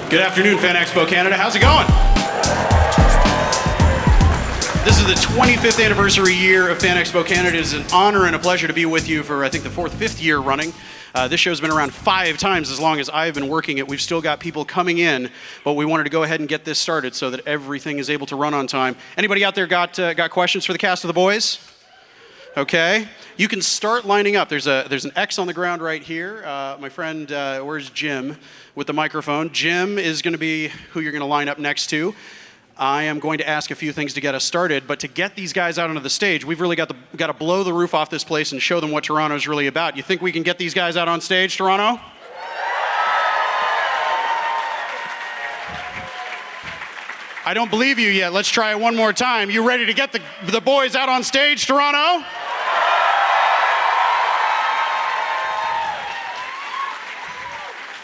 Good afternoon, Fan Expo Canada. How's it going? This is the 25th anniversary year of Fan Expo Canada. It is an honor and a pleasure to be with you for, I think, the fifth year running. This show's been around 5 times as long as I've been working it. We've still got people coming in, but we wanted to go ahead and get this started so that everything is able to run on time. Anybody out there got questions for the cast of The Boys? Okay, you can start lining up. There's an X on the ground right here. My friend, where's Jim with the microphone? Jim is going to be who you're going to line up next to. I am going to ask a few things to get us started, but to get these guys out onto the stage, we've really got to blow the roof off this place and show them what Toronto's really about. You think we can get these guys out on stage, Toronto? I don't believe you yet. Let's try it one more time. You ready to get the boys out on stage, Toronto?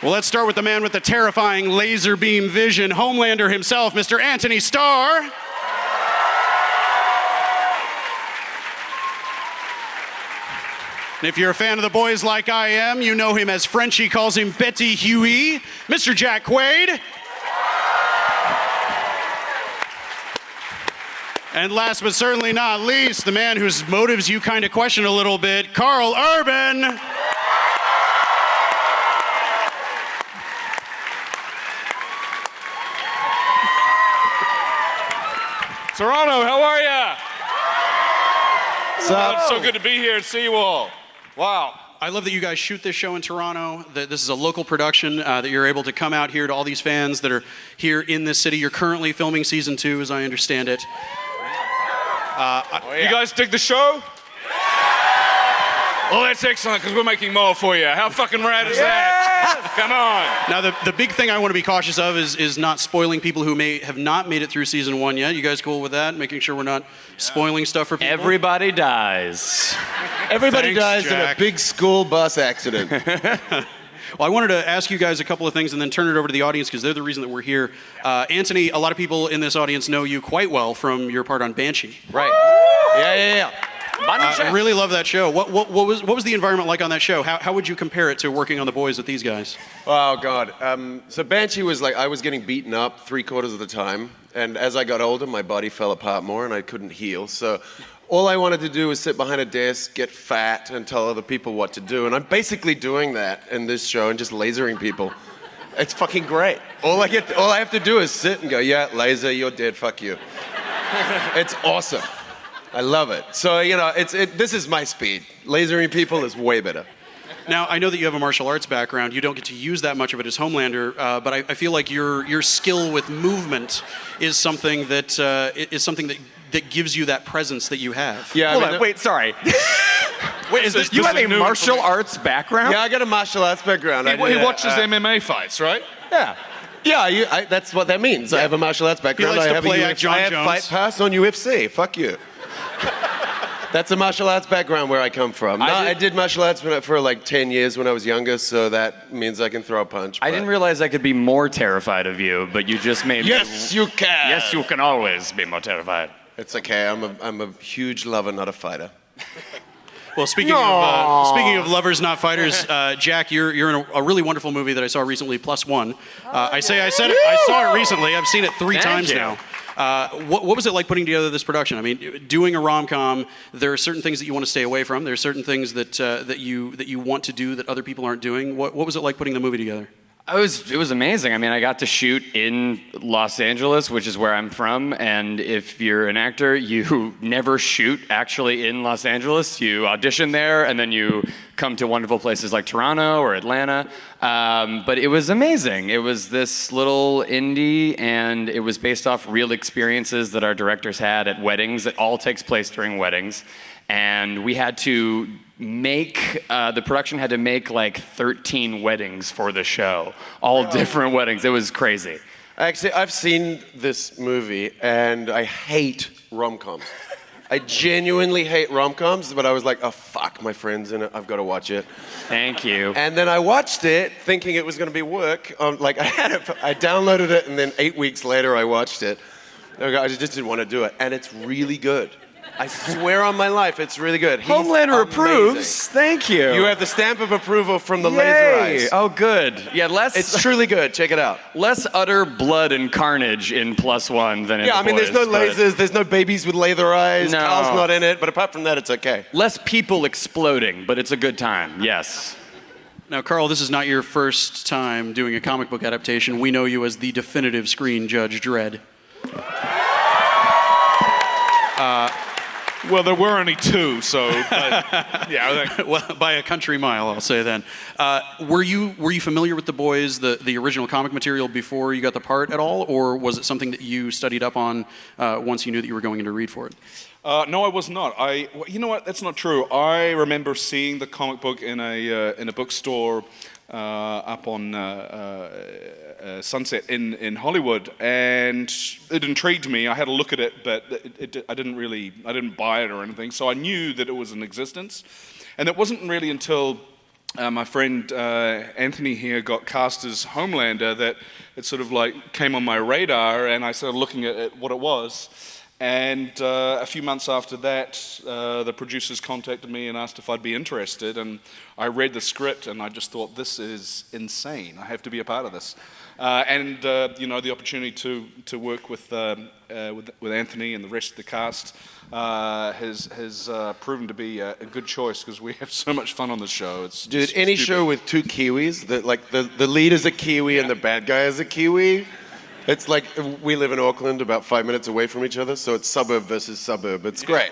Well, let's start with the man with the terrifying laser beam vision, Homelander himself, Mr. Antony Starr. And if you're a fan of The Boys like I am, you know him as Frenchie calls him Betty Huey, Mr. Jack Quaid. And last but certainly not least, the man whose motives you kind of question a little bit, Karl-Heinz Urban. Toronto, how are ya? What's up? It's so good to be here and see you all. Wow. I love that you guys shoot this show in Toronto, that this is a local production, that you're able to come out here to all these fans that are here in this city. You're currently filming season 2, as I understand it. You guys dig the show? Well, that's excellent, because we're making more for you. How fucking rad is that? Come on. Now, the big thing I want to be cautious of is not spoiling people who may have not made it through season 1 yet. You guys cool with that? Making sure we're not spoiling stuff for people? Everybody dies. Everybody Thanks, dies in a Jack. big school bus accident. Well, I wanted to ask you guys a couple of things and then turn it over to the audience because they're the reason that we're here. Antony, a lot of people in this audience know you quite well from your part on Banshee. Right. Yeah. I really love that show. What was the environment like on that show? How would you compare it to working on The Boys with these guys? Oh, God. So Banshee was like, I was getting beaten up 3/4 of the time. And as I got older, my body fell apart more and I couldn't heal. So all I wanted to do was sit behind a desk, get fat, and tell other people what to do. And I'm basically doing that in this show and just lasering people. It's fucking great. All I have to do is sit and go, yeah, laser, you're dead, fuck you. It's awesome. I love it. So, this is my speed. Lasering people is way better. Now, I know that you have a martial arts background. You don't get to use that much of it as Homelander, but I feel like your skill with movement is something that gives you that presence that you have. Yeah. Hold on, wait, sorry. Wait, you have a martial arts background? Yeah, I got a martial arts background. He watches MMA fights, right? Yeah. Yeah, that's what that means. I have a martial arts background. likes I to have play a like John I have Jones. fight pass on UFC. Fuck you. That's a martial arts background where I come from. I did martial arts for like 10 years when I was younger, so that means I can throw a punch. I didn't realize I could be more terrified of you, but you just made Yes, you can. Yes, you can always be more terrified. It's okay. I'm a huge lover, not a fighter. Well, speaking of lovers, not fighters, Jack, you're in a really wonderful movie that I saw recently, Plus One. I saw it recently. I've seen it 3 times now. What was it like putting together this production? I mean, doing a rom-com, there are certain things that you want to stay away from. There are certain things that you want to do that other people aren't doing. What was it like putting the movie together? It was amazing. I mean, I got to shoot in Los Angeles, which is where I'm from, and if you're an actor, you never shoot actually in Los Angeles. You audition there, and then you come to wonderful places like Toronto or Atlanta. But it was amazing. It was this little indie, and it was based off real experiences that our directors had at weddings. It all takes place during weddings. And we had to the production had to make like 13 weddings for the show, all different weddings. It was crazy. Actually, I've seen this movie, and I hate rom-coms. I genuinely hate rom-coms, but I was like, oh, fuck, my friend's in it. I've got to watch it. Thank you. And then I watched it thinking it was going to be work. I downloaded it, and then 8 weeks later, I watched it. I just didn't want to do it. And it's really good. I swear on my life, it's really good. He's Homelander amazing. approves. Thank you. You have the stamp of approval from the laser Yay. eyes. Oh, good. Yeah, It's truly good. Check it out. less utter blood and carnage in +1 than in Yeah, The I mean, there's no Boys, but lasers, there's no babies with laser eyes. No. Carl's not in it, but apart from that, it's okay. less people exploding, but it's a good time. Yes. Now, Karl, this is not your first time doing a comic book adaptation. We know you as the definitive screen Judge Dredd. Well, there were only two, so yeah. I think. Well, by a country mile, I'll say then. Were you familiar with The Boys, the original comic material, before you got the part at all, or was it something that you studied up on once you knew that you were going in to read for it? No, I was not. You know what? That's not true. I remember seeing the comic book in a bookstore up on Sunset in Hollywood, and it intrigued me. I had a look at it, but I didn't buy it or anything. So I knew that it was in existence, and it wasn't really until my friend Anthony here got cast as Homelander that it sort of like came on my radar, and I started looking at what it was. And a few months after that, the producers contacted me and asked if I'd be interested. And I read the script, and I just thought, this is insane. I have to be a part of this. And the opportunity to work with Anthony and the rest of the cast has proven to be a good choice, because we have so much fun on the show. It's Dude, just any stupid. show with two Kiwis, the lead is a Kiwi and the bad guy is a Kiwi. It's like we live in Auckland, about 5 minutes away from each other, so it's suburb versus suburb. It's great.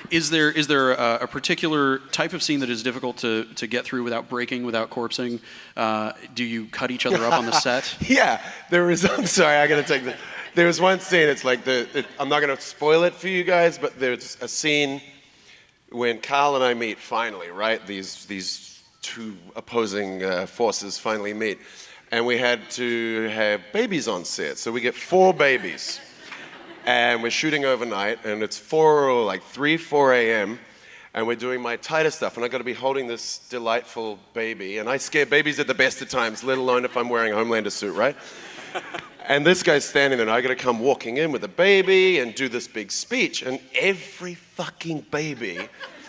Is there a particular type of scene that is difficult to get through without breaking, without corpsing? Do you cut each other up on the set? Yeah, there is. I'm sorry, I gotta take the. There was one scene. It's like I'm not gonna spoil it for you guys, but there's a scene when Karl and I meet finally. Right, these two opposing forces finally meet, and we had to have babies on set. So we get 4 babies, and we're shooting overnight, and it's 4 a.m. And we're doing my tighter stuff, and I got to be holding this delightful baby, and I scare babies at the best of times, let alone if I'm wearing a Homelander suit, right? And this guy's standing there, and I got to come walking in with a baby and do this big speech, and every fucking baby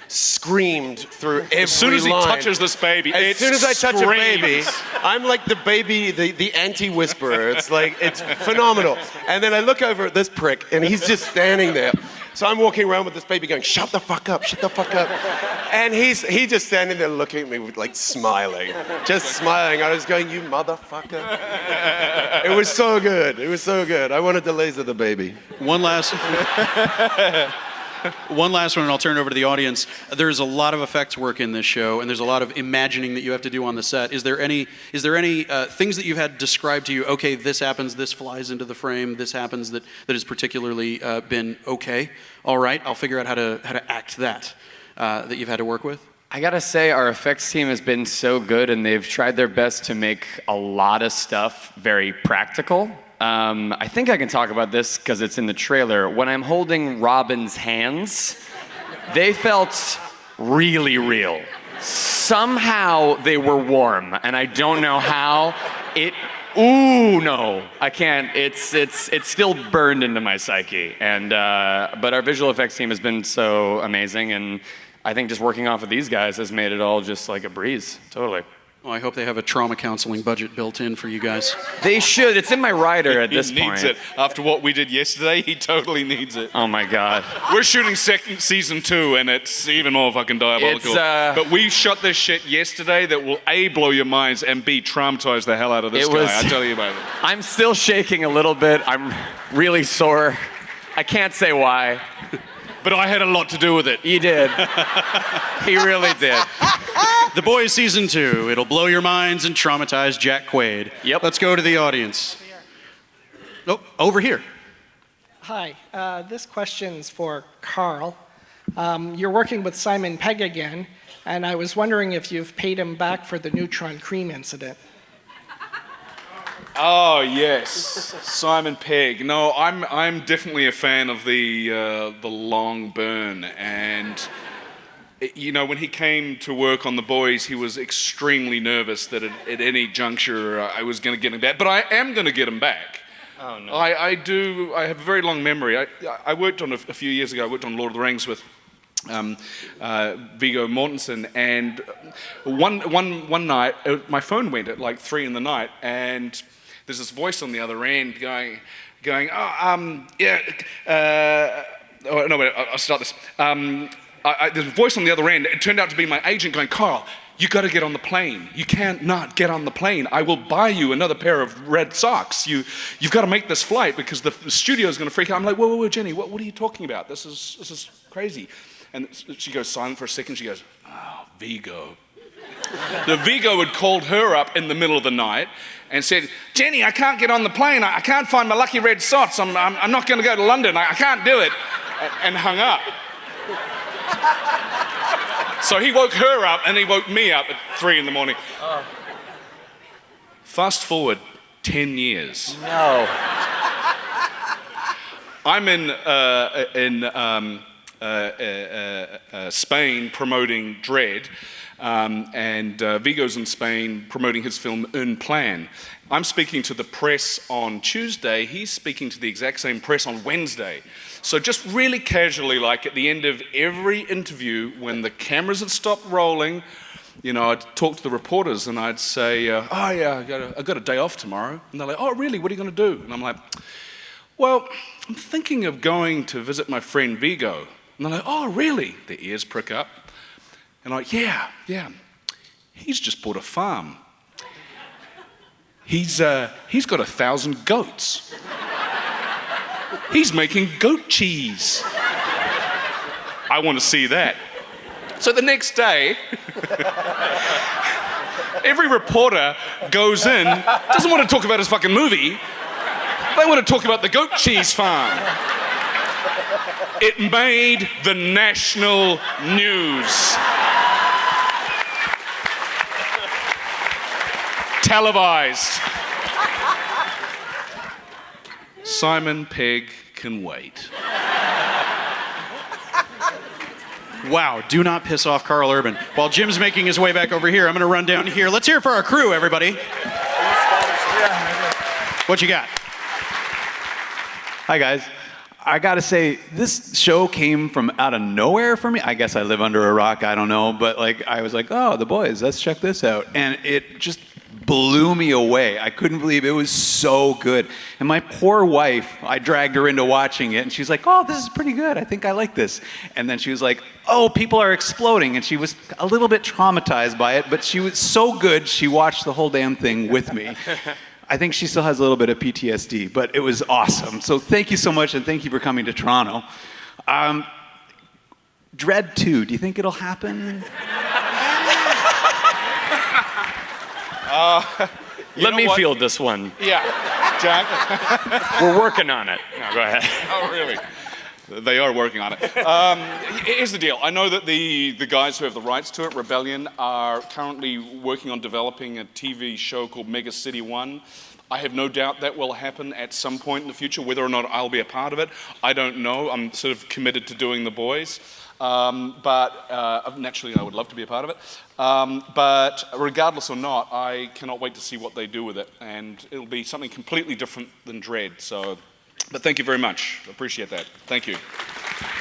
screamed through every line. As soon as he touches this baby, As it soon as I touch a baby, screams. I'm like the baby, the anti-whisperer. It's like, it's phenomenal. And then I look over at this prick, and he's just standing there. So I'm walking around with this baby going, shut the fuck up, shut the fuck up. And he's just standing there looking at me with like smiling, just smiling. I was going, you motherfucker. It was so good, it was so good. I wanted to laser the baby. One last one, and I'll turn it over to the audience. There's a lot of effects work in this show, and there's a lot of imagining that you have to do on the set. Is there any things that you've had described to you? Okay, this happens, this flies into the frame, this happens that has particularly been okay. All right, I'll figure out how to act that you've had to work with. I gotta say, our effects team has been so good, and they've tried their best to make a lot of stuff very practical. I think I can talk about this because it's in the trailer. When I'm holding Robin's hands, they felt really real. Somehow they were warm, and I don't know how. No, I can't. It's still burned into my psyche. And but our visual effects team has been so amazing, and I think just working off of these guys has made it all just like a breeze. Totally. Well, I hope they have a trauma counseling budget built in for you guys. They should. It's in my rider at this point. He needs it. After what we did yesterday, he totally needs it. Oh my God. We're shooting season 2, and it's even more fucking diabolical. But we shot this shit yesterday that will A, blow your minds, and B, traumatize the hell out of this guy. I'll tell you about it. I'm still shaking a little bit. I'm really sore. I can't say why. But I had a lot to do with it. You did. He really did. The Boys Season 2. It'll blow your minds and traumatize Jack Quaid. Yep. Let's go to the audience. Oh, over here. Hi, this question's for Karl. You're working with Simon Pegg again, and I was wondering if you've paid him back for the neutron cream incident. Oh yes, Simon Pegg. No, I'm definitely a fan of the long burn, and when he came to work on The Boys, he was extremely nervous that at any juncture I was going to get him back. But I am going to get him back. Oh, no. I do. I have a very long memory. I worked on a few years ago. I worked on Lord of the Rings with Viggo Mortensen, and one night my phone went at like 3 in the night, and there's this voice on the other end going, oh, yeah. Oh, no, wait, I'll start this. There's a voice on the other end. It turned out to be my agent going, Karl, you got to get on the plane. You can't not get on the plane. I will buy you another pair of red socks. You've got to make this flight because the studio is going to freak out. I'm like, whoa, Jenny, what are you talking about? This is crazy. And she goes silent for a second. She goes, oh, Viggo. The Viggo had called her up in the middle of the night and said, Jenny, I can't get on the plane. I can't find my lucky red socks. I'm not going to go to London. I can't do it. And hung up. So he woke her up and he woke me up at 3 in the morning. Oh. Fast forward 10 years. No. I'm in Spain promoting Dredd, and Viggo's in Spain promoting his film Un Plan. I'm speaking to the press on Tuesday. He's speaking to the exact same press on Wednesday. So just really casually, like at the end of every interview, when the cameras had stopped rolling, you know, I'd talk to the reporters and I'd say, oh yeah, I got a day off tomorrow. And they're like, oh really, what are you going to do? And I'm like, well, I'm thinking of going to visit my friend Viggo. And they're like, oh really? Their ears prick up. And I'm like, yeah, he's just bought a farm. He's got 1,000 goats. He's making goat cheese. I want to see that. So the next day, every reporter goes in, doesn't want to talk about his fucking movie. They want to talk about the goat cheese farm. It made the national news. Televised. Simon Pegg can wait. Wow, do not piss off Karl Urban. While Jim's making his way back over here, I'm going to run down here. Let's hear it for our crew, everybody. What you got? Hi, guys. I gotta say, this show came from out of nowhere for me. I guess I live under a rock, I don't know. But like, I was like, oh, The Boys, let's check this out. And it just blew me away. I couldn't believe it was so good. And my poor wife, I dragged her into watching it, and she's like, oh, this is pretty good. I think I like this. And then she was like, oh, people are exploding. And she was a little bit traumatized by it, but she was so good, she watched the whole damn thing with me. I think she still has a little bit of PTSD, but it was awesome. So thank you so much, and thank you for coming to Toronto. Dredd 2, do you think it'll happen? Let me field this one. Yeah, Jack. We're working on it. No, go ahead. Oh, really? They are working on it. Here's the deal. I know that the guys who have the rights to it, Rebellion, are currently working on developing a TV show called Mega City 1. I have no doubt that will happen at some point in the future. Whether or not I'll be a part of it, I don't know. I'm sort of committed to doing The Boys. But naturally, I would love to be a part of it. But regardless or not, I cannot wait to see what they do with it. And it'll be something completely different than Dredd. So, but thank you very much. Appreciate that. Thank you.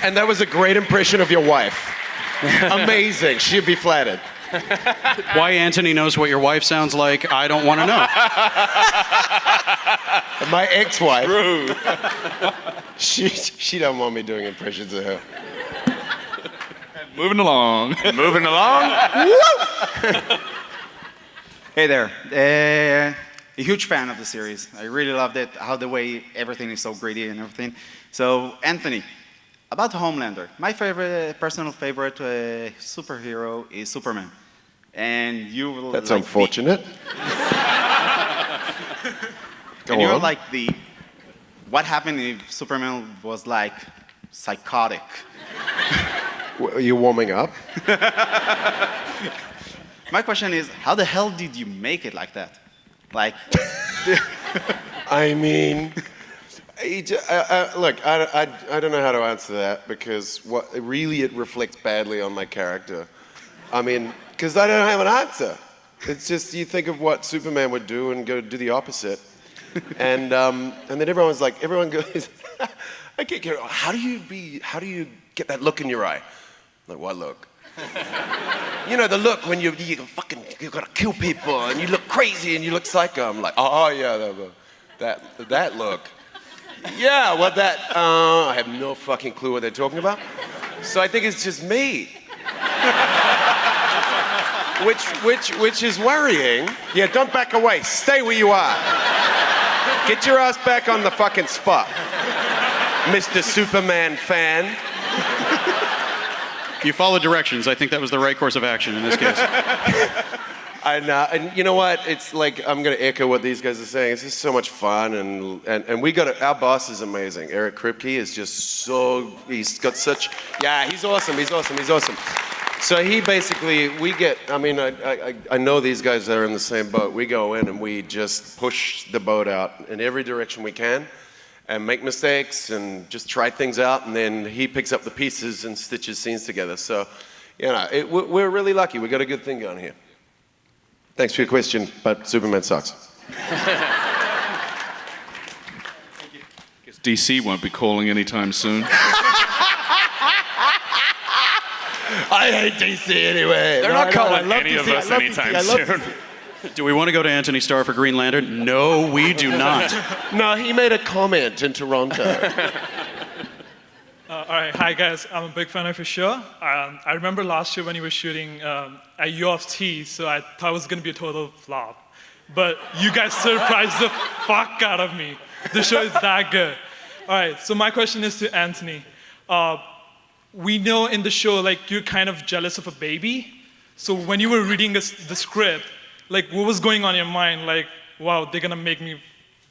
And that was a great impression of your wife. Amazing. She'd be flattered. Why Antony knows what your wife sounds like, I don't want to know. My ex-wife. True. She don't want me doing impressions of her. Moving along. Moving along. Hey there. A huge fan of the series. I really loved it, how the way everything is so gritty and everything. So, Anthony, about Homelander. My personal favorite superhero is Superman. And you will That's like unfortunate. and you're like what happened if Superman was like psychotic? Are you warming up? My question is, how the hell did you make it like that? Like, I mean, look, I don't know how to answer that because it reflects badly on my character. I mean, because I don't have an answer. It's just you think of what Superman would do and go do the opposite. And then everyone goes, I can't get, how do you get that look in your eye? I'm like, what look? You know, the look when you gotta kill people and you look crazy and you look psycho. I'm like, oh yeah, that look. Yeah, what that, I have no fucking clue what they're talking about. So I think it's just me. which is worrying. Yeah, don't back away, stay where you are. Get your ass back on the fucking spot, Mr. Superman fan. You followed directions. I think that was the right course of action in this case. And you know what? It's like, I'm gonna echo what these guys are saying. It's just so much fun, and we got our boss is amazing. Eric Kripke is just he's got such, yeah, he's awesome. So he basically, I know these guys are in the same boat. We go in and we just push the boat out in every direction we can and make mistakes and just try things out, and then he picks up the pieces and stitches scenes together. So, you know, we're really lucky. We got a good thing going here. Thanks for your question, but Superman sucks. Guess DC won't be calling anytime soon. I hate DC anyway. They're not calling any of us anytime soon. Do we want to go to Antony Starr for Green Lantern? No, we do not. No, he made a comment in Toronto. All right, hi guys. I'm a big fan of your show. I remember last year when you were shooting at U of T, so I thought it was going to be a total flop. But you guys surprised the fuck out of me. The show is that good. All right, so my question is to Anthony. We know in the show, like, you're kind of jealous of a baby. So when you were reading the script, like, what was going on in your mind? Like, wow, they're gonna make me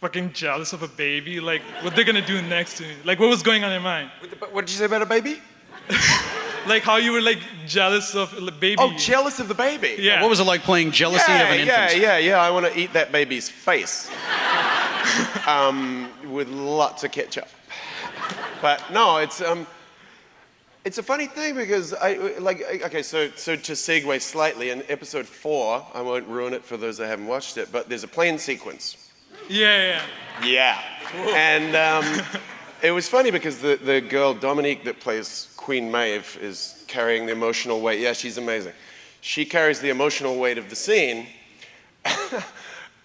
fucking jealous of a baby? Like, what they're gonna do next to me? Like, what was going on in your mind? What did you say about a baby? Like, how you were, like, jealous of a baby. Oh, jealous of the baby? Yeah. What was it like playing jealousy of an infant? Yeah. I want to eat that baby's face. With lots of ketchup. But no, it's a funny thing because so to segue slightly, in episode 4, I won't ruin it for those that haven't watched it, but there's a plane sequence. Yeah. And it was funny because the girl, Dominique, that plays Queen Maeve, is carrying the emotional weight. Yeah, she's amazing. She carries the emotional weight of the scene.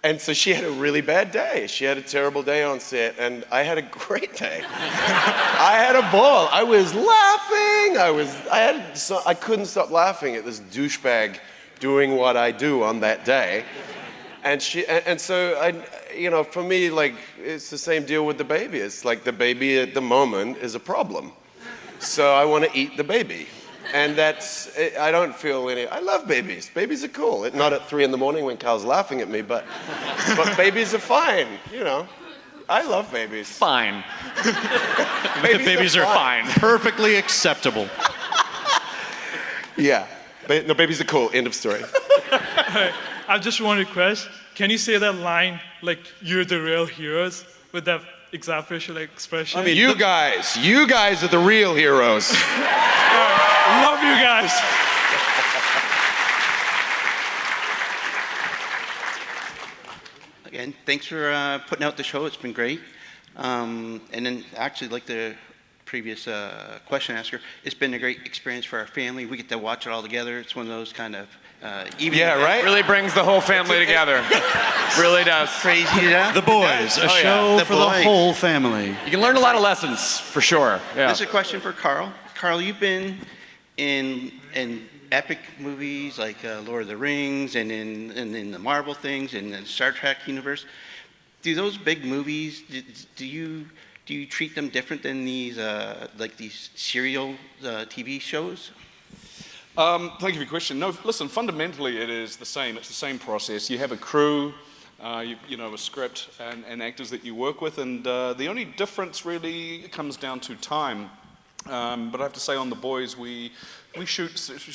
And so she had a really bad day. She had a terrible day on set, and I had a great day. I had a ball. I was laughing. I couldn't stop laughing at this douchebag doing what I do on that day. And so for me, like, it's the same deal with the baby. It's like the baby at the moment is a problem. So I want to eat the baby. And I don't feel I love babies. Babies are cool. Not at 3 a.m. when Carl's laughing at me, but babies are fine, you know. I love babies. Fine. Babies are fine. Perfectly acceptable. Yeah. No, babies are cool. End of story. I just want to request, can you say that line, like, you're the real heroes, with that exact facial expression? I mean, you guys are the real heroes. Love you guys. Again, thanks for putting out the show. It's been great. And then actually, like the previous question asker, it's been a great experience for our family. We get to watch it all together. It's one of those kind of right? Really brings the whole family together. Really does. Crazy enough. The Boys, a show for the whole family. You can learn a lot of lessons, for sure. Yeah. This is a question for Karl. Karl, you've been in epic movies like Lord of the Rings and in the Marvel things and the Star Trek universe. Do those big movies, do you treat them different than these these serial TV shows? Thank you for your question. No, listen, fundamentally it is the same. It's the same process. You have a crew, you know, a script and actors that you work with, and the only difference really comes down to time. But I have to say on The Boys, we shoot,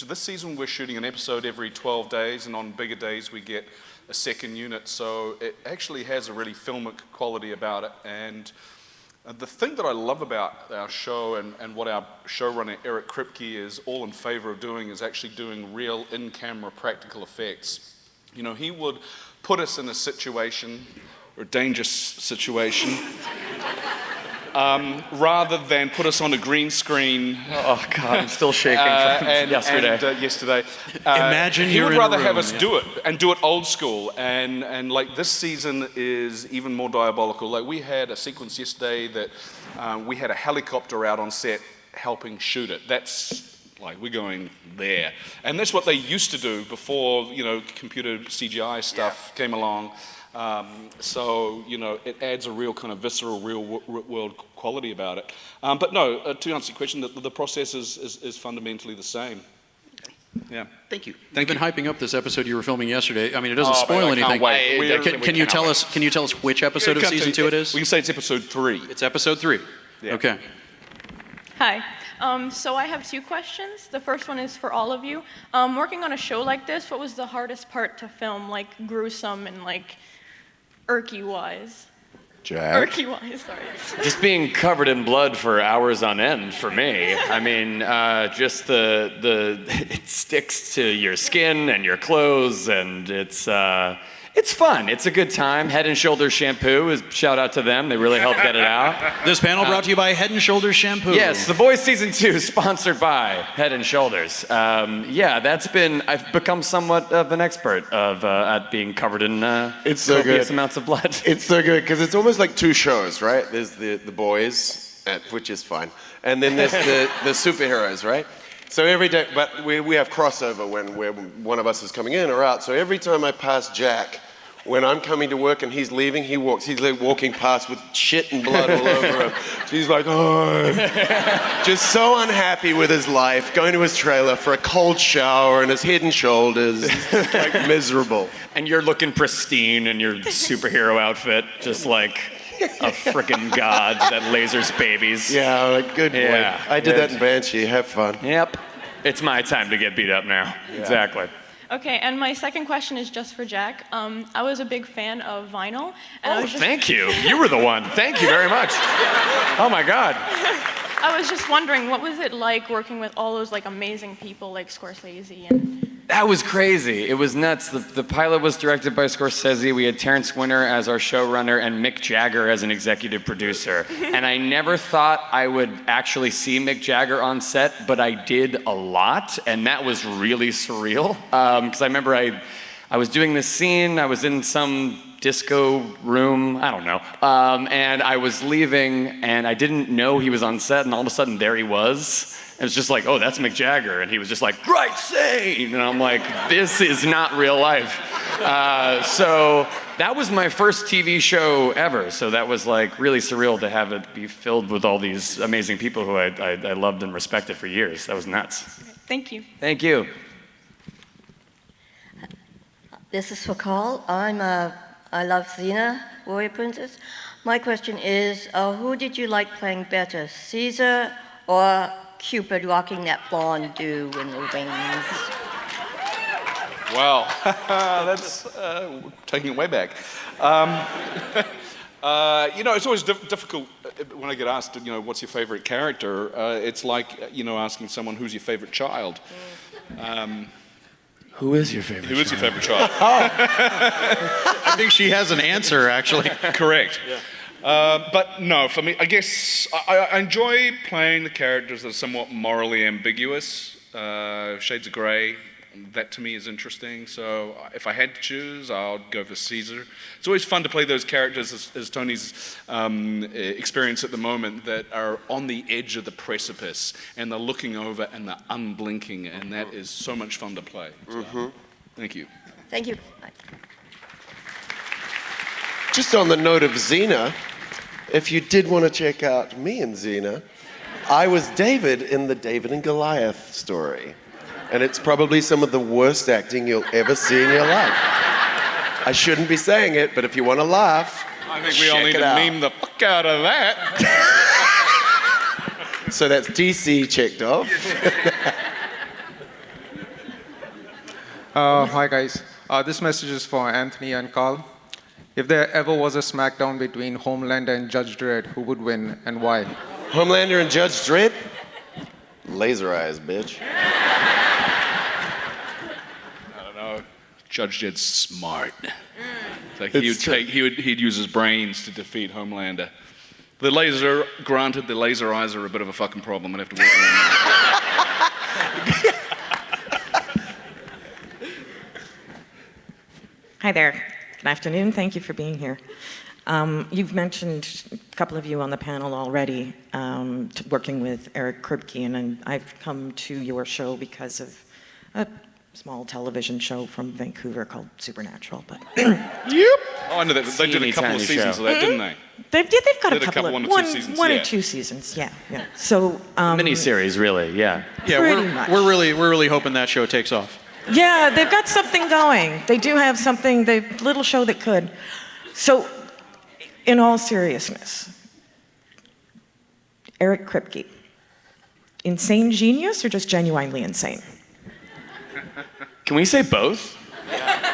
this season we're shooting an episode every 12 days, and on bigger days we get a second unit, so it actually has a really filmic quality about it. And the thing that I love about our show and what our showrunner Eric Kripke is all in favor of doing is actually doing real in-camera practical effects. You know, he would put us in a situation or a dangerous situation, rather than put us on a green screen. Oh God, I'm still shaking from yesterday. Imagine he you're would in a rather have room, us do it and do it old school. And like this season is even more diabolical. Like we had a sequence yesterday that we had a helicopter out on set helping shoot it. That's like we're going there, and that's what they used to do before computer CGI stuff came along. So it adds a real kind of visceral, real world quality about it. But no, to answer your question, the process is fundamentally the same. Yeah. Thank you. You've been hyping up this episode you were filming yesterday. I mean, it doesn't spoil anything. Can you tell us which episode of season 2 it is? We can say it's episode 3. It's episode 3. Yeah. Okay. Hi. So I have 2 questions. The first one is for all of you. Working on a show like this, what was the hardest part to film, like gruesome and like irky-wise? Jack? Irky-wise, sorry. Just being covered in blood for hours on end for me. I mean, just it sticks to your skin and your clothes, and it's fun. It's a good time. Head and Shoulders shampoo shout out to them. They really help get it out. This panel brought to you by Head and Shoulders shampoo. Yes, The Boys season 2 sponsored by Head and Shoulders. I've become somewhat of an expert at being covered in It's so copious good. amounts of blood. It's so good because it's almost like 2 shows, right? There's the boys, which is fine, and then there's the superheroes, right? So every day, but we have crossover when one of us is coming in or out. So every time I pass Jack, when I'm coming to work and he's leaving, he's like walking past with shit and blood all over him. So he's like, oh, just so unhappy with his life, going to his trailer for a cold shower and his Head and Shoulders, like miserable. And you're looking pristine in your superhero outfit, just like a frickin' god that lasers babies. Yeah, like, good boy. Yeah, I did good. that in Banshee. Have fun. Yep. It's my time to get beat up now. Yeah. Exactly. Okay, and my second question is just for Jack. I was a big fan of vinyl. And I was just, Thank you. You were the one. Thank you very much. Oh my God. I was just wondering, what was it like working with all those like amazing people like Scorsese and... That was crazy. It was nuts. The pilot was directed by Scorsese. We had Terrence Winter as our showrunner and Mick Jagger as an executive producer. And I never thought I would actually see Mick Jagger on set, but I did a lot, and that was really surreal. Because I remember I was doing this scene. I was in some disco room, I don't know, and I was leaving, and I didn't know he was on set, and all of a sudden there he was. It was just like, oh, that's Mick Jagger. And he was just like, right scene. And I'm like, this is not real life. So that was my first TV show ever. So that was like really surreal to have it be filled with all these amazing people who I loved and respected for years. That was nuts. Thank you. Thank you. This is for Karl. I love Xena, Warrior Princess. My question is, who did you like playing better, Caesar or Cupid rocking that blonde dew in the wings? Wow, that's taking it way back. It's always difficult when I get asked, what's your favorite character? It's like, asking someone who's your favorite child. Who is your favorite Who is your favorite child? I think she has an answer, actually. Correct. Yeah. But no, for me, I guess I enjoy playing the characters that are somewhat morally ambiguous, shades of grey. That to me is interesting. So if I had to choose, I'll go for Caesar. It's always fun to play those characters, as Tony's experience at the moment, that are on the edge of the precipice and they're looking over and they're unblinking, and that is so much fun to play. So, Thank you. Thank you. Just on the note of Xena, if you did want to check out me and Xena, I was David in the David and Goliath story. And it's probably some of the worst acting you'll ever see in your life. I shouldn't be saying it, but if you want to laugh, I think we all need to meme the fuck out of that. So that's DC checked off. Hi guys, this message is for Anthony and Karl. If there ever was a smackdown between Homelander and Judge Dredd, who would win and why? Homelander and Judge Dredd? Laser eyes, bitch. I don't know. Judge Dredd's smart. Like he'd use his brains to defeat Homelander. The laser eyes are a bit of a fucking problem. I'd have to work around that. Hi there. Good afternoon. Thank you for being here. You've mentioned a couple of you on the panel already working with Eric Kripke, and I've come to your show because of a small television show from Vancouver called Supernatural. But Yep. Oh, I know that they did a couple of seasons of that, didn't they? They've got a couple of one or two seasons. One or two seasons. Yeah. So Mini-series, really, yeah. Yeah, we're really hoping that show takes off. Yeah, they've got something going. They do have something, little show that could. So, in all seriousness, Eric Kripke, insane genius or just genuinely insane? Can we say both?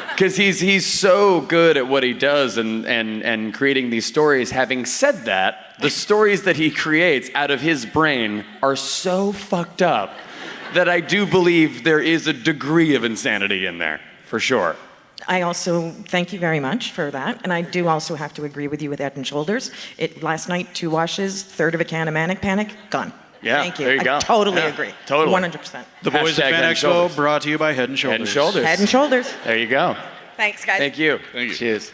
Because he's so good at what he does and creating these stories. Having said that, the stories that he creates out of his brain are so fucked up that I do believe there is a degree of insanity in there, for sure. I also thank you very much for that, and I do also have to agree with you with Head and Shoulders. Last night, 2 washes, third of a can of Manic Panic, gone. Yeah, thank you. There you go. I totally agree. Totally. 100%. The boys at Hashtag Fan Head and Expo Shoulders. brought to you by Head and Shoulders. Head and Shoulders. Head and Shoulders. There you go. Thanks, guys. Thank you. Thank you. Cheers.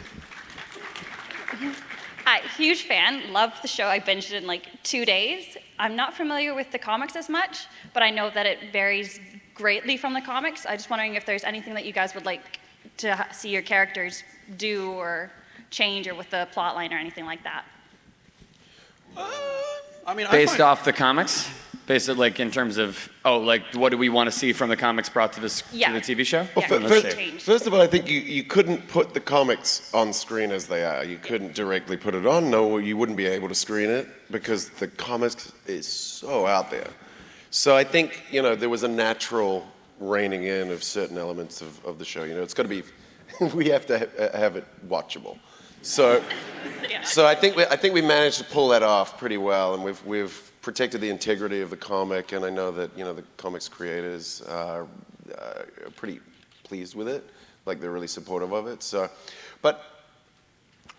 Hi, huge fan. Love the show. I binged it in like 2 days. I'm not familiar with the comics as much, but I know that it varies greatly from the comics. I'm just wondering if there's anything that you guys would like to see your characters do or change, or with the plot line or anything like that. Based off the comics? Based it like in terms of, what do we want to see from the comics brought to the TV show? Well, first of all, I think you couldn't put the comics on screen as they are. You couldn't directly put it on. No, you wouldn't be able to screen it because the comics is so out there. So I think, there was a natural reining in of certain elements of the show. It's got to be, we have to have it watchable. So I think we managed to pull that off pretty well, and we've protected the integrity of the comic, and I know that the comics creators are pretty pleased with it, like they're really supportive of it. So, but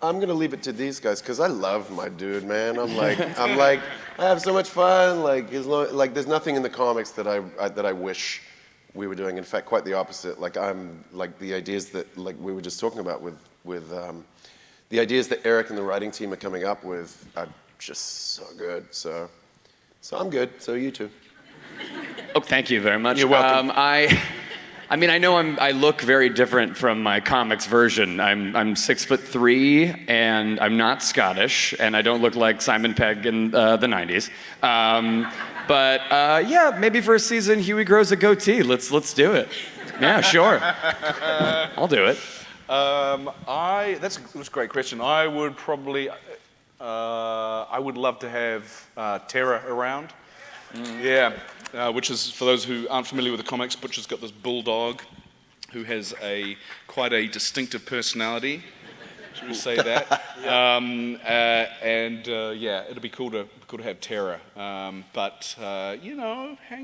I'm gonna leave it to these guys because I love my dude, man. I'm like I have so much fun. There's nothing in the comics that I wish we were doing. In fact, quite the opposite. I'm the ideas that we were just talking about with the ideas that Eric and the writing team are coming up with are just so good. So I'm good. So you too. Oh, thank you very much. You're welcome. I know I look very different from my comics version. I'm 6'3", and I'm not Scottish, and I don't look like Simon Pegg in the 90s. But maybe for a season, Huey grows a goatee. Let's do it. Yeah, sure. I'll do it. That's a great question. I would probably, I would love to have Terra around. Yeah, which is, for those who aren't familiar with the comics, Butcher's got this bulldog who has quite a distinctive personality. Should we say that? It'd be cool to have Terra. Hang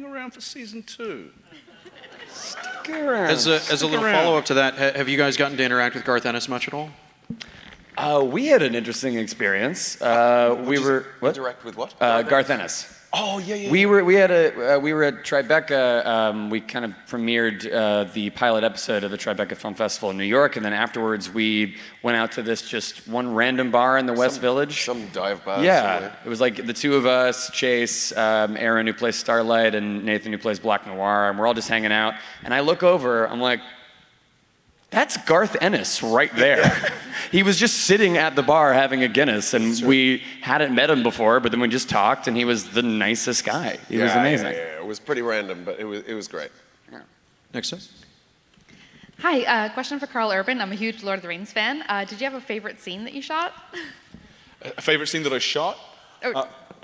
around for season 2. Stick around. As a little follow-up to that, have you guys gotten to interact with Garth Ennis much at all? We had an interesting experience. Interact with what? Garth Ennis. Oh yeah. We were at Tribeca. We kind of premiered the pilot episode of the Tribeca Film Festival in New York, and then afterwards we went out to this just one random bar in the West Village. Some dive bar. Yeah, somewhere. it was like the two of us, Chase, Aaron who plays Starlight, and Nathan who plays Black Noir, and we're all just hanging out. And I look over, I'm like, that's Garth Ennis right there. He was just sitting at the bar having a Guinness, and we hadn't met him before, but then we just talked, and he was the nicest guy. He was amazing. Yeah. It was pretty random, but it was great. Yeah. Next up. Hi, question for Karl Urban. I'm a huge Lord of the Rings fan. Did you have a favorite scene that you shot? A favorite scene that I shot?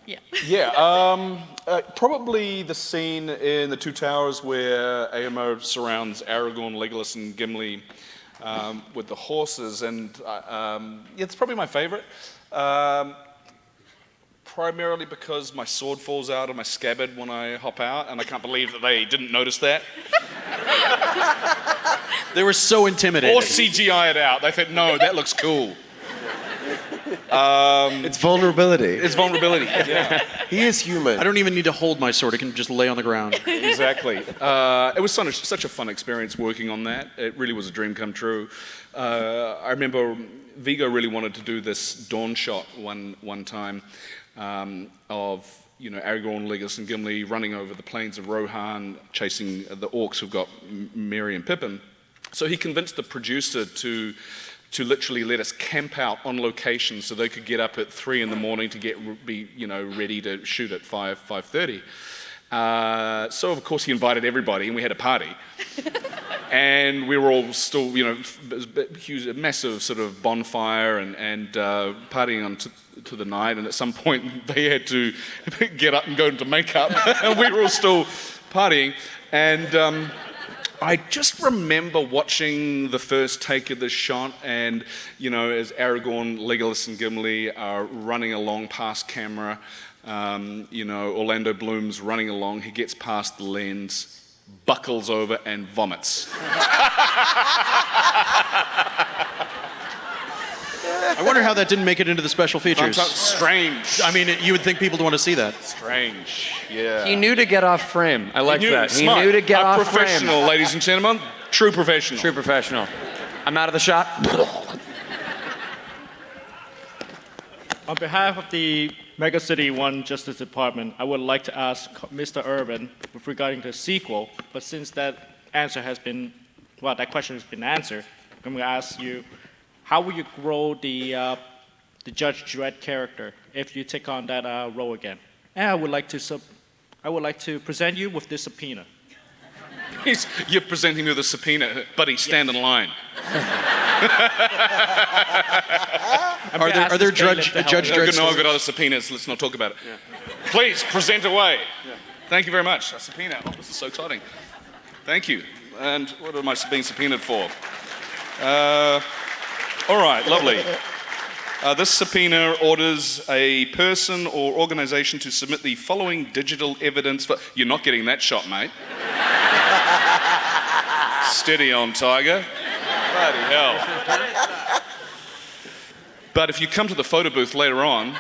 Yeah. Yeah, probably the scene in The Two Towers where Éomer surrounds Aragorn, Legolas, and Gimli with the horses, and it's probably my favorite. Primarily because my sword falls out of my scabbard when I hop out, and I can't believe that they didn't notice that. They were so intimidated. Or CGI it out. They thought, no, that looks cool. It's vulnerability. It's vulnerability, yeah. He is human. I don't even need to hold my sword. It can just lay on the ground. Exactly. It was such a fun experience working on that. It really was a dream come true. I remember Vigo really wanted to do this dawn shot one time of Aragorn, Legolas, and Gimli running over the plains of Rohan, chasing the orcs who've got Merry and Pippin. So he convinced the producer to literally let us camp out on location so they could get up at 3 in the morning to be ready to shoot at 5:30. So of course he invited everybody and we had a party. And we were all still, huge, a massive sort of bonfire and partying on to the night. And at some point they had to get up and go into makeup, and we were all still partying. And I just remember watching the first take of this shot, and as Aragorn, Legolas, and Gimli are running along past camera, Orlando Bloom's running along. He gets past the lens, buckles over, and vomits. I wonder how that didn't make it into the special features. Strange. I mean, you would think people would want to see that. Strange. Yeah. He knew to get off frame. I like that. Smart. He knew to get off frame. A professional, ladies and gentlemen. True professional. True professional. I'm out of the shot. On behalf of the Mega City 1 Justice Department, I would like to ask Mr. Urban with regarding the sequel, but since that question has been answered, I'm going to ask you, how will you grow the Judge Dredd character if you take on that role again? And I would like to present you with this subpoena. You're presenting me with a subpoena, buddy. Stand in line. Are there Judge Dredd? No, I've got other subpoenas. Let's not talk about it. Yeah. Please present away. Yeah. Thank you very much. A subpoena. Oh, this is so exciting. Thank you. And what am I being subpoenaed for? All right, lovely. This subpoena orders a person or organization to submit the following digital evidence. You're not getting that shot, mate. Steady on, Tiger. Bloody hell. But if you come to the photo booth later on,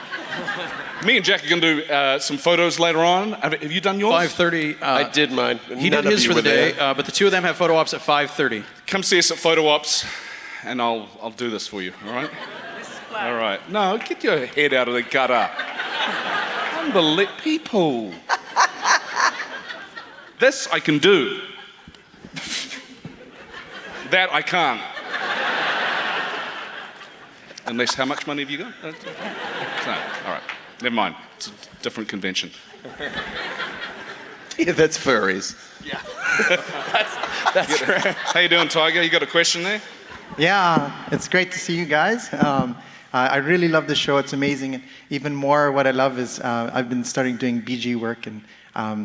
me and Jack are going to do some photos later on. Have you done yours? 5:30. I did mine. He did his for the day, but the two of them have photo ops at 5:30. Come see us at photo ops, and I'll do this for you. All right? All right. No, get your head out of the gutter. Unbelievable people. This I can do. That I can't. Unless, how much money have you got? No, all right. Never mind. It's a different convention. Yeah, that's furries. Yeah. that's right. How you doing, Tiger? You got a question there? Yeah, it's great to see you guys. I really love the show. It's amazing. And even more, what I love is I've been starting doing BG work and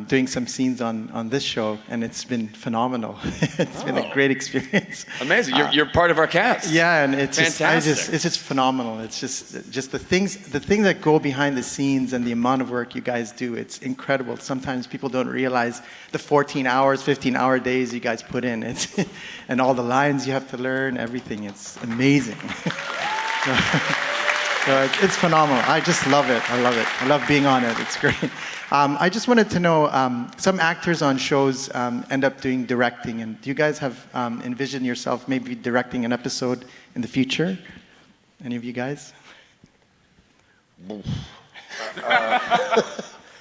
doing some scenes on this show, and it's been phenomenal. It's been a great experience. Amazing. You're part of our cast. Yeah, and it's fantastic. it's just phenomenal. It's just the things that go behind the scenes and the amount of work you guys do. It's incredible. Sometimes people don't realize the 14 hours, 15-hour days you guys put in. And all the lines you have to learn, everything. It's amazing. So it's phenomenal. I just love it. I love it. I love being on it. It's great. I just wanted to know, some actors on shows end up doing directing, and do you guys have envisioned yourself maybe directing an episode in the future? Any of you guys?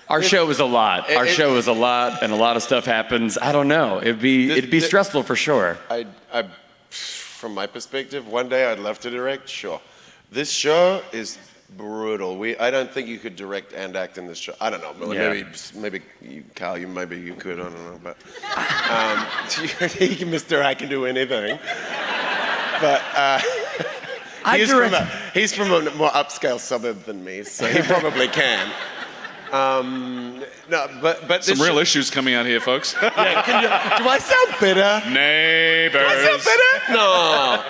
Our show is a lot. Our show is a lot, and a lot of stuff happens. I don't know. It'd be stressful for sure. From my perspective, one day I'd love to direct. Sure. This show is brutal. I don't think you could direct and act in this show. I don't know. Maybe you, Carl, maybe you could. I don't know. But Mr. I can do anything. But he's from a more upscale suburb than me, so he probably can. No, but some real issues coming out here, folks. Yeah, do I sound bitter? Neighbors. Do I sound bitter? No.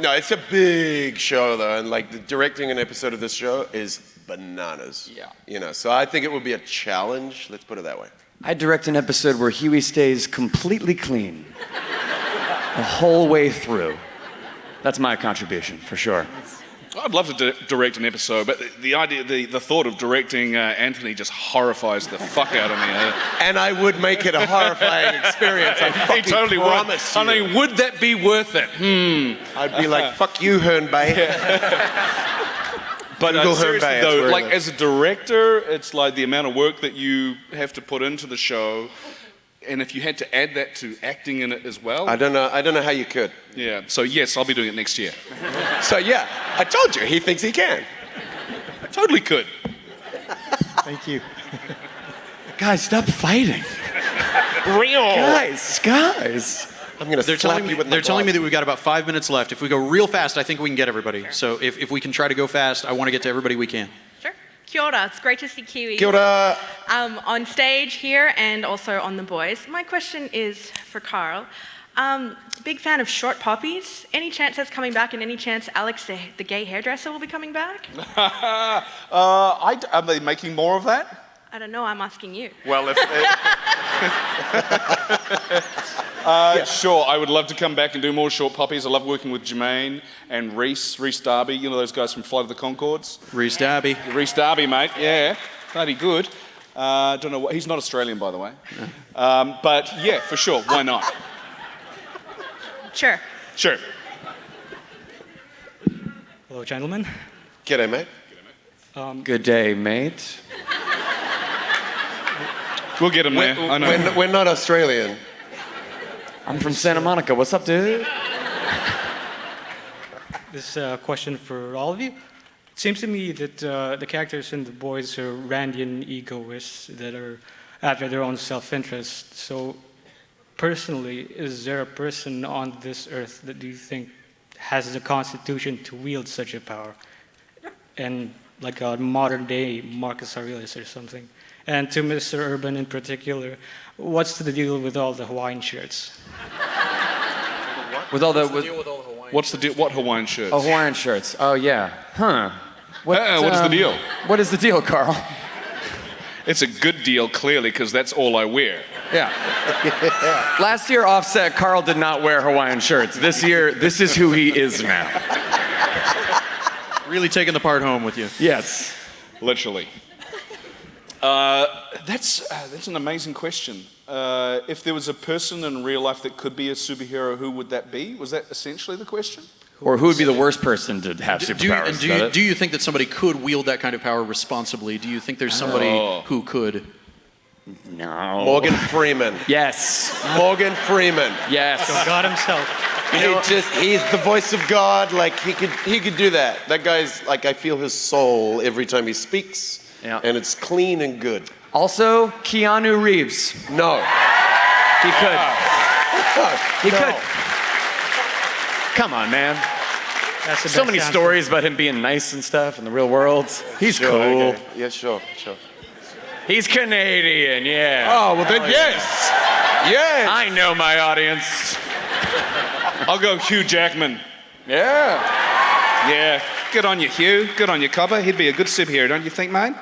No, it's a big show though, and directing an episode of this show is bananas. Yeah. So I think it would be a challenge. Let's put it that way. I direct an episode where Huey stays completely clean. the whole way through. That's my contribution, for sure. I'd love to direct an episode, but the idea, the thought of directing Anthony just horrifies the fuck out of me. And I would make it a horrifying experience. I fucking totally promise would. you. I mean, would that be worth it? I'd be like, fuck you, Hernbay. But Google seriously Hernbay, though, it's like worth it. as a director, it's like the amount of work that you have to put into the show, and if you had to add that to acting in it as well. I don't know how you could. Yeah. So yes, I'll be doing it next year. So yeah, I told you, he thinks he can. I totally could. Thank you. Guys, stop fighting. Guys. I'm gonna slap you with my They're telling me gloves. that we've got about 5 minutes left. If we go real fast, I think we can get everybody. So if we can try to go fast, I want to get to everybody we can. Kia ora, it's great to see Kiwis. Kia ora. On stage here and also on The Boys. My question is for Karl. Big fan of short poppies. Any chance that's coming back, and any chance Alex, the gay hairdresser, will be coming back? Are they making more of that? I don't know, I'm asking you. Well, sure, I would love to come back and do more short puppies. I love working with Jermaine and Reese Darby, you know those guys from Flight of the Conchords? Reese Darby, mate, yeah, bloody good. Don't know what, he's not Australian, by the way. But yeah, for sure, why not? Sure. Hello, gentlemen. G'day, mate. Good day, mate. We'll get him there, I know. We're not Australian. I'm from Santa Monica. What's up, dude? This is a question for all of you. It seems to me that the characters in The Boys are Randian egoists that are after their own self-interest. So, personally, is there a person on this earth that you think has the constitution to wield such a power? And like a modern-day Marcus Aurelius or something. And to Mr. Urban in particular, what's the deal with all the Hawaiian shirts? With all the What's the deal? What Hawaiian shirts? Oh, Hawaiian shirts. Oh, yeah. Huh. What is the deal? What is the deal, Karl? It's a good deal, clearly, because that's all I wear. Yeah. Last year, Offset, Karl did not wear Hawaiian shirts. This year, this is who he is now. Really taking the part home with you. Yes. Literally. That's an amazing question. If there was a person in real life that could be a superhero, who would that be? Was that essentially the question? Or who would be the worst person to have superpowers? Do you think that somebody could wield that kind of power responsibly? Do you think there's somebody who could? No. Morgan Freeman. Yes. Morgan Freeman. Yes. So God himself. He's the voice of God. Like he could do that. That guy's like, I feel his soul every time he speaks. Yeah. And it's clean and good. Also, Keanu Reeves. No. He could. He No. could. Come on, man. That's the So best many answer. stories about him being nice and stuff in the real world. He's Sure, cool. okay. Yeah, sure. He's Canadian, yeah. Oh, well then, yes. Yes. I know my audience. I'll go Hugh Jackman. Yeah. Yeah. Good on you, Hugh. Good on you, Cobber. He'd be a good superhero, don't you think, mate?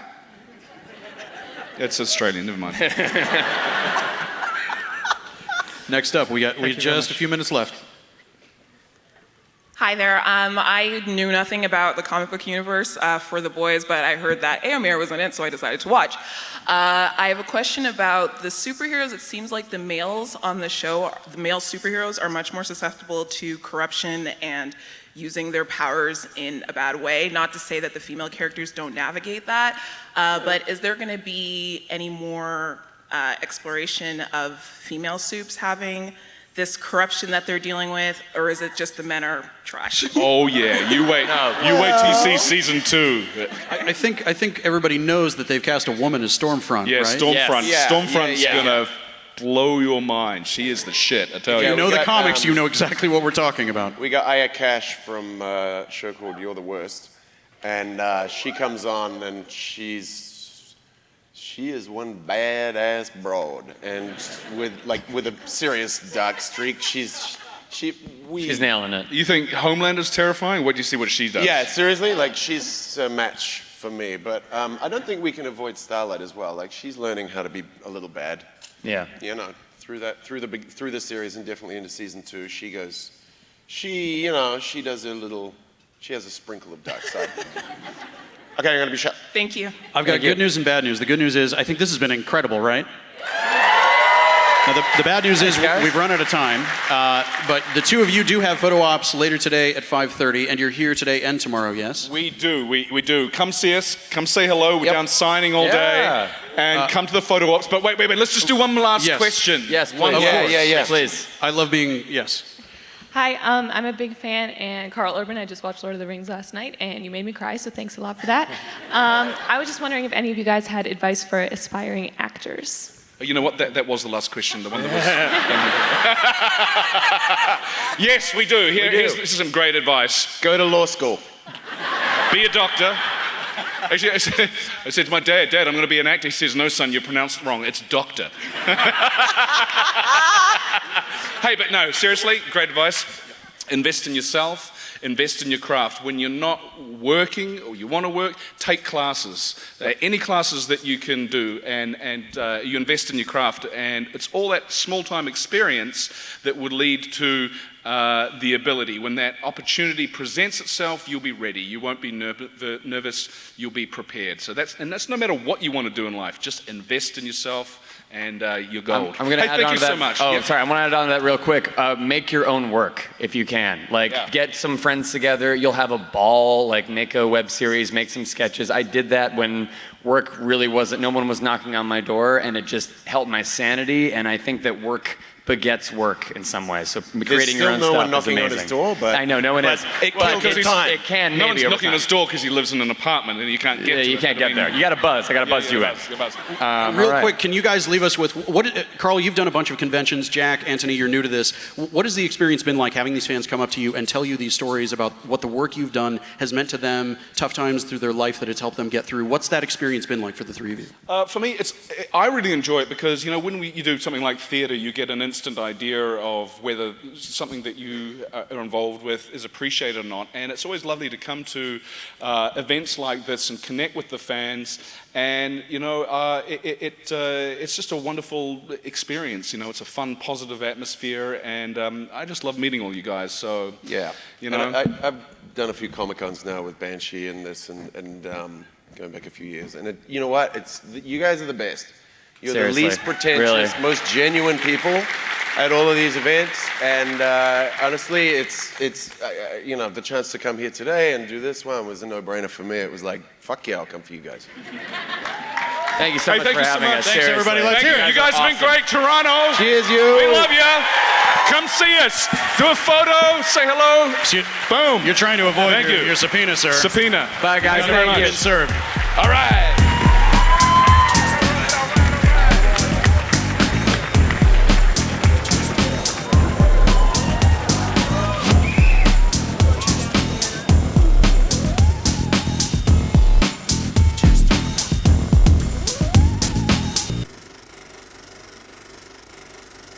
It's Australian, never mind. Next up, we just a few minutes left. Hi there. I knew nothing about the comic book universe for The Boys, but I heard that Éomer was in it, so I decided to watch. I have a question about the superheroes. It seems like the males on the show, the male superheroes, are much more susceptible to corruption and using their powers in a bad way. Not to say that the female characters don't navigate that, but is there going to be any more exploration of female supes having this corruption that they're dealing with, or is it just the men are trash? Oh yeah, you wait till you see season 2. I think everybody knows that they've cast a woman as Stormfront, Yeah, right? Stormfront. Yes. Stormfront's Yeah. gonna blow your mind. She is the shit, I tell If you. you know we the got, comics, you know exactly what we're talking about. We got Aya Cash from a show called You're the Worst, and she comes on and she is one badass broad, and with a serious dark streak. She's nailing it. You think Homelander's terrifying? What do you see what she does? Yeah, seriously, like she's a match for me. But I don't think we can avoid Starlight as well. Like she's learning how to be a little bad. Yeah. You know, through the series and definitely into season 2. She does she has a sprinkle of dark side. Okay, I'm gonna be shut. Thank you. I've got good news and bad news. The good news is I think this has been incredible, right? Now, the bad news is we've run out of time, but the two of you do have photo ops later today at 5:30, and you're here today and tomorrow, yes? We do, we do. Come see us, come say hello. We're down signing all day, and come to the photo ops. But wait, let's just do one last question. Yes, please. One more. Please. I love being, yes. Hi, I'm a big fan, and Karl Urban, I just watched Lord of the Rings last night, and you made me cry, so thanks a lot for that. I was just wondering if any of you guys had advice for aspiring actors. You know what? That was the last question. The one that was. Yes, we do. This is some great advice. Go to law school. Be a doctor. Actually, I said to my dad, I'm going to be an actor. He says, no, son, you pronounced it wrong. It's doctor. Hey, but no, seriously, great advice. Invest in yourself. Invest in your craft. When you're not working or you want to work, take classes. Any classes that you can do, and you invest in your craft. And it's all that small-time experience that would lead to the ability. When that opportunity presents itself, you'll be ready. You won't be nervous. You'll be prepared. So that's no matter what you want to do in life. Just invest in yourself. And you're gold. I'm going to add on to that. Thank you so much. Oh, sorry. I want to add on to that real quick. Make your own work if you can. Get some friends together. You'll have a ball. Make a web series. Make some sketches. I did that when work really wasn't. No one was knocking on my door, and it just helped my sanity. And I think that work begets work in some ways. So creating your own stuff is amazing. There's still no one knocking on his door, but I know no one is. It can. No one's knocking on his door because he lives in an apartment and you can't get. You can't get there. You got to buzz. I got to buzz you out. Real quick, can you guys leave us with Karl? You've done a bunch of conventions. Jack, Antony, you're new to this. What has the experience been like having these fans come up to you and tell you these stories about what the work you've done has meant to them, tough times through their life that it's helped them get through? What's that experience been like for the three of you? For me, I really enjoy it because when you do something like theatre, you get an instant idea of whether something that you are involved with is appreciated or not. And it's always lovely to come to events like this and connect with the fans. And it's just a wonderful experience. It's a fun, positive atmosphere, and I just love meeting all you guys. So I've done a few Comic-Cons now with Banshee and this, and going back a few years. And you know what? You guys are the best. You're Seriously, the least pretentious, most genuine people at all of these events, and honestly, it's the chance to come here today and do this one was a no-brainer for me. It was like, fuck yeah, I'll come for you guys. Thank you so much for having us. Thanks, seriously. everybody. Let's hear it. You guys have been great. Toronto. Cheers, you. We love you. Come see us. Do a photo. Say hello. Boom. You're trying to avoid your subpoena, sir. Subpoena. Bye, guys. Thank you. Served. All right.